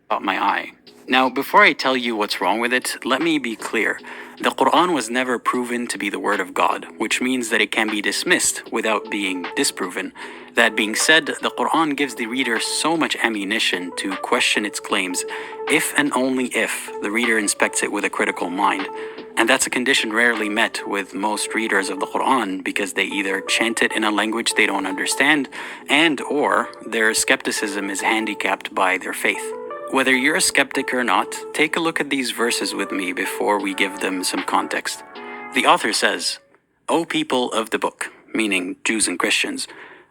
caught my eye. Now, before I tell you what's wrong with it, let me be clear. The Quran was never proven to be the word of God, which means that it can be dismissed without being disproven. That being said, the Quran gives the reader so much ammunition to question its claims, if and only if the reader inspects it with a critical mind. And that's a condition rarely met with most readers of the Quran because they either chant it in a language they don't understand and or their skepticism is handicapped by their faith. Whether you're a skeptic or not, take a look at these verses with me before we give them some context. The author says, "O people of the book," meaning Jews and Christians,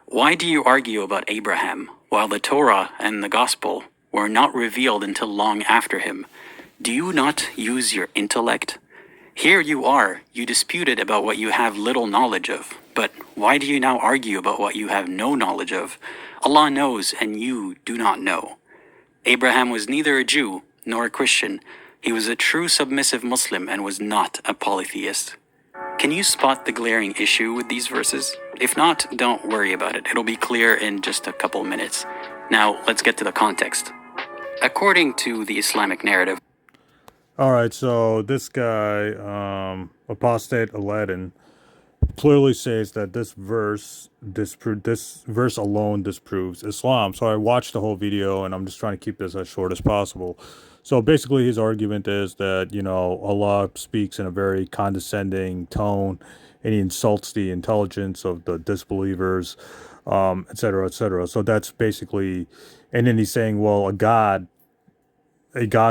"why do you argue about Abraham while the Torah and the Gospel were not revealed until long after him? Do you not use your intellect? Here you are, you disputed about what you have little knowledge of, but why do you now argue about what you have no knowledge of? Allah knows and you do not know. Abraham was neither a Jew nor a Christian. He was a true submissive Muslim and was not a polytheist." Can you spot the glaring issue with these verses? If not, don't worry about it. It'll be clear in just a couple minutes. Now, let's get to the context. According to the Islamic narrative, all right, so this guy, Apostate Aladin, clearly says that this verse alone disproves Islam. So I watched the whole video, and I'm just trying to keep this as short as possible. So basically, his argument is that Allah speaks in a very condescending tone, and he insults the intelligence of the disbelievers, etc., etc. So that's basically, and then he's saying, well, a God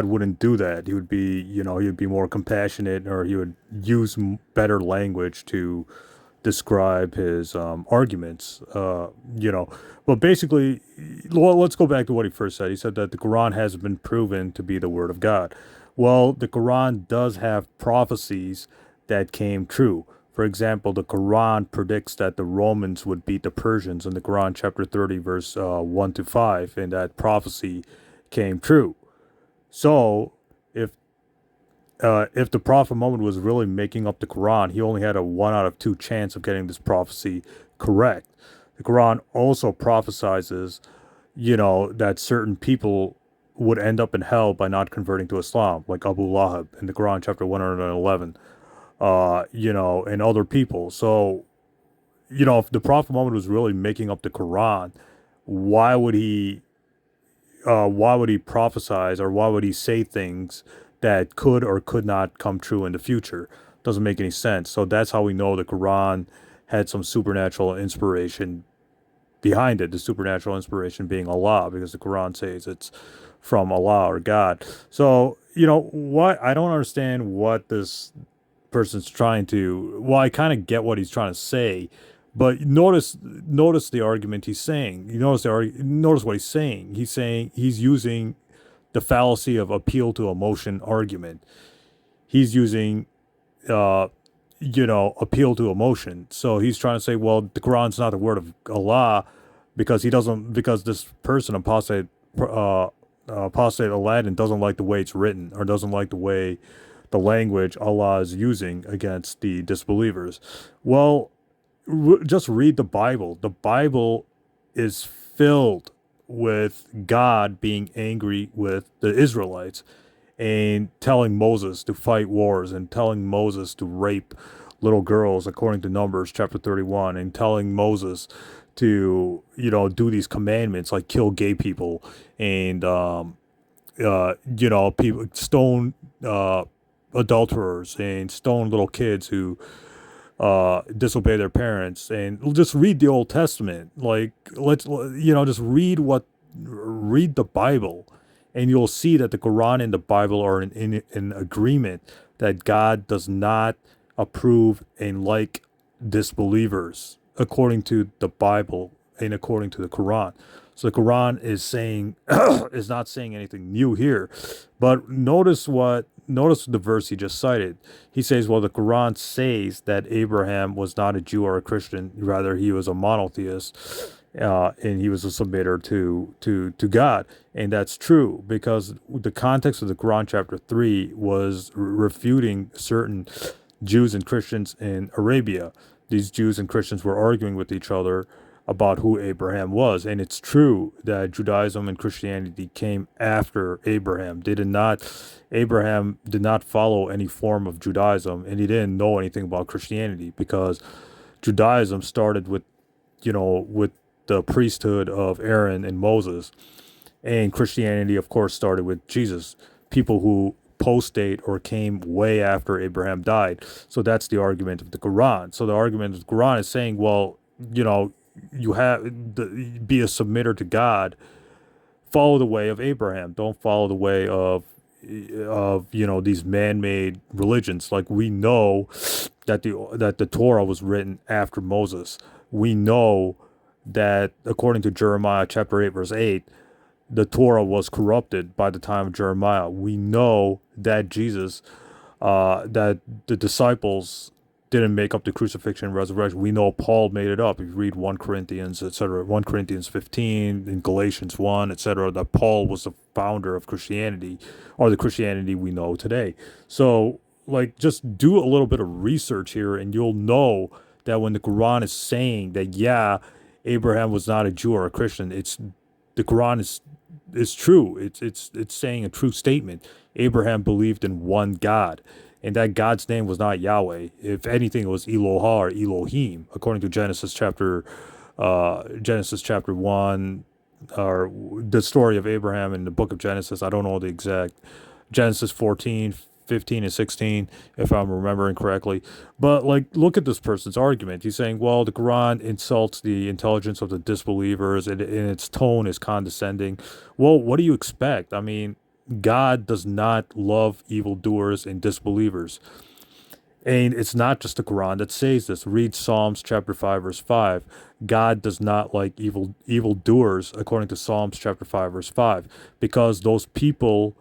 wouldn't do that. He would be, he would be more compassionate, or he would use better language to describe his arguments. But basically, well, let's go back to what he first said. He said that the Quran hasn't been proven to be the word of God. Well, the Quran does have prophecies that came true. For example, the Quran predicts that the Romans would beat the Persians in the Quran chapter 30, verse 1 to 5, and that prophecy came true. So, if the Prophet Muhammad was really making up the Quran, he only had a 1 out of 2 chance of getting this prophecy correct. The Quran also prophesizes, that certain people would end up in hell by not converting to Islam, like Abu Lahab in the Quran chapter 111, and other people. So, if the Prophet Muhammad was really making up the Quran, why would he prophesize, or why would he say things that could or could not come true in the future? Doesn't make any sense. So that's how we know the Quran had some supernatural inspiration behind it. The supernatural inspiration being Allah, because the Quran says it's from Allah or God. So, what I don't understand what this person's trying to. Well, I kind of get what he's trying to say, but notice the argument he's saying. Notice what he's saying. He's using the fallacy of appeal to emotion argument. He's using appeal to emotion. So he's trying to say, well, the Quran's not the word of Allah because this person, apostate Aladin, doesn't like the way it's written, or doesn't like the language Allah is using against the disbelievers. Well, just read the Bible. The Bible is filled with God being angry with the Israelites and telling Moses to fight wars, and telling Moses to rape little girls according to Numbers chapter 31, and telling Moses to do these commandments like kill gay people, and people stone adulterers, and stone little kids who disobey their parents. And just read the Old Testament. Like, just read the Bible, and you'll see that the Quran and the Bible are in agreement that God does not approve and like disbelievers, according to the Bible and according to the Quran. So the Quran is not saying anything new here. But notice the verse he just cited. He says, well, the Quran says that Abraham was not a Jew or a Christian, rather he was a monotheist, and he was a submitter to God. And that's true, because the context of the Quran chapter 3 was refuting certain Jews and Christians in Arabia. These Jews and Christians were arguing with each other about who Abraham was. And it's true that Judaism and Christianity came after Abraham. Abraham did not follow any form of Judaism, and he didn't know anything about Christianity, because Judaism started with the priesthood of Aaron and Moses. And Christianity, of course, started with Jesus. People who post-date or came way after Abraham died. So that's the argument of the Quran. So the argument of the Quran is saying, well, you know, be a submitter to God, follow the way of Abraham. Don't follow the way of these man-made religions. Like, we know that the Torah was written after Moses. We know that according to Jeremiah chapter 8 verse 8, the Torah was corrupted by the time of Jeremiah. We know that that the disciples didn't make up the crucifixion and resurrection. We know Paul made it up. If you read 1 Corinthians, etc., 1 Corinthians 15, in Galatians 1, etc., that Paul was the founder of Christianity, or the Christianity we know today. So, like, just do a little bit of research here, and you'll know that when the Quran is saying that, yeah, Abraham was not a Jew or a Christian, the Quran is true. It's saying a true statement. Abraham believed in one God, and that God's name was not Yahweh. If anything, it was Eloha or Elohim, according to Genesis chapter 1, or the story of Abraham in the book of Genesis. I don't know the exact Genesis 14, 15, and 16, if I'm remembering correctly. But, like, look at this person's argument. He's saying, well, the Quran insults the intelligence of the disbelievers, and its tone is condescending. Well, what do you expect? I mean, God does not love evildoers and disbelievers. And it's not just the Quran that says this. Read Psalms chapter 5, verse 5. God does not like evildoers, according to Psalms chapter 5, verse 5, because those people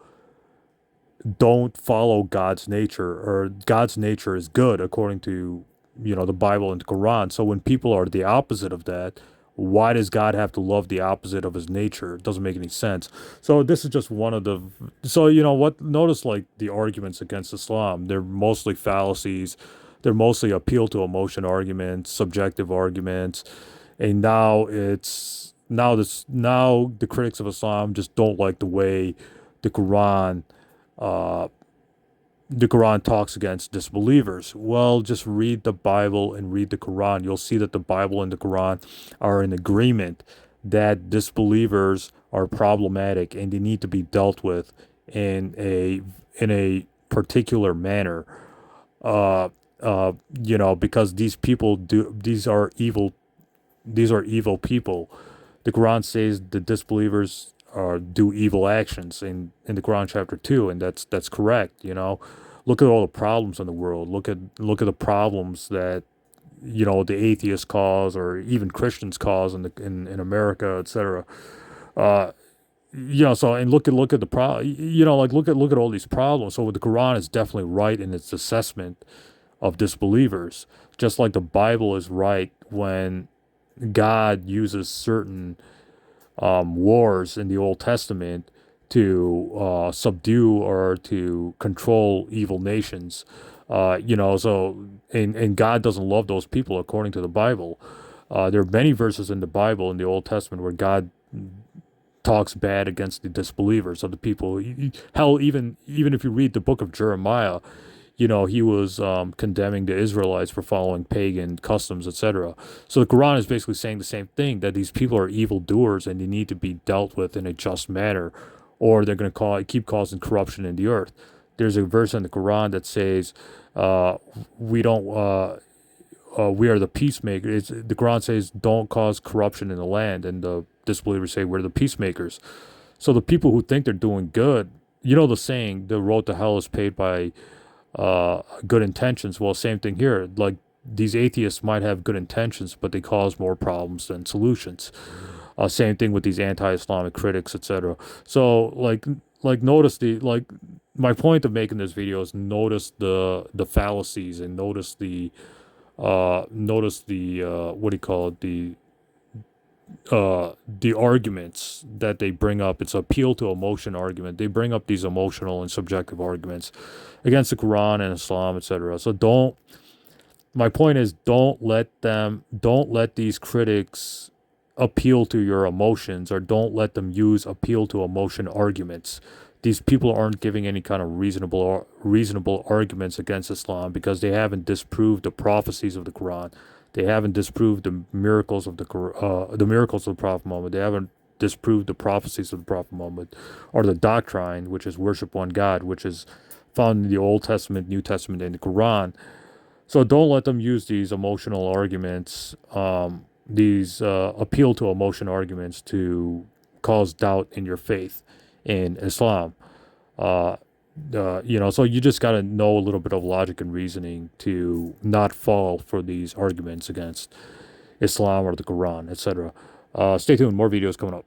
don't follow God's nature, or God's nature is good according to, the Bible and the Quran. So when people are the opposite of that, why does God have to love the opposite of his nature? It doesn't make any sense. So this is just one of the, so notice, like, the arguments against Islam, they're mostly fallacies. They're mostly appeal to emotion arguments, subjective arguments. And now the critics of Islam just don't like the way the Quran uh, the Quran talks against disbelievers. Well, just read the Bible and read the Quran. You'll see that the Bible and the Quran are in agreement that disbelievers are problematic and they need to be dealt with in a particular manner. Uh, because these are evil people. The Quran says the disbelievers do evil actions in the Quran chapter 2, and that's correct. Look at all the problems in the world. Look at the problems that the atheists cause, or even Christians cause in America, etc. Uh, so, and look at the look at all these problems. So the Quran is definitely right in its assessment of disbelievers, just like the Bible is right when God uses certain wars in the Old Testament to subdue or to control evil nations. So, and God doesn't love those people according to the Bible. There are many verses in the Bible in the Old Testament where God talks bad against the disbelievers of the people. Hell, even if you read the book of Jeremiah, he was condemning the Israelites for following pagan customs, etc. So the Quran is basically saying the same thing, that these people are evildoers and they need to be dealt with in a just manner, or they're going to keep causing corruption in the earth. There's a verse in the Quran that says, "We don't. We are the peacemakers." The Quran says, "Don't cause corruption in the land," and the disbelievers say, "We're the peacemakers." So the people who think they're doing good, the saying, "The road to hell is paved by good intentions." Well, same thing here. Like, these atheists might have good intentions, but they cause more problems than solutions. Same thing with these anti-Islamic critics, etc. So, notice my point of making this video is notice the fallacies, and notice the what do you call it, the arguments that they bring up. It's appeal to emotion argument. They bring up these emotional and subjective arguments against the Quran and Islam, etc. So my point is, don't let these critics appeal to your emotions, or don't let them use appeal to emotion arguments. These people aren't giving any kind of reasonable arguments against Islam, because they haven't disproved the prophecies of the Quran. They haven't disproved the miracles of the miracles of the Prophet Muhammad. They haven't disproved the prophecies of the Prophet Muhammad, or the doctrine, which is worship one God, which is found in the Old Testament, New Testament, and the Quran. So don't let them use these emotional arguments, these appeal to emotion arguments, to cause doubt in your faith in Islam. Uh, so you just got to know a little bit of logic and reasoning to not fall for these arguments against Islam or the Quran, etc. Stay tuned, more videos coming up.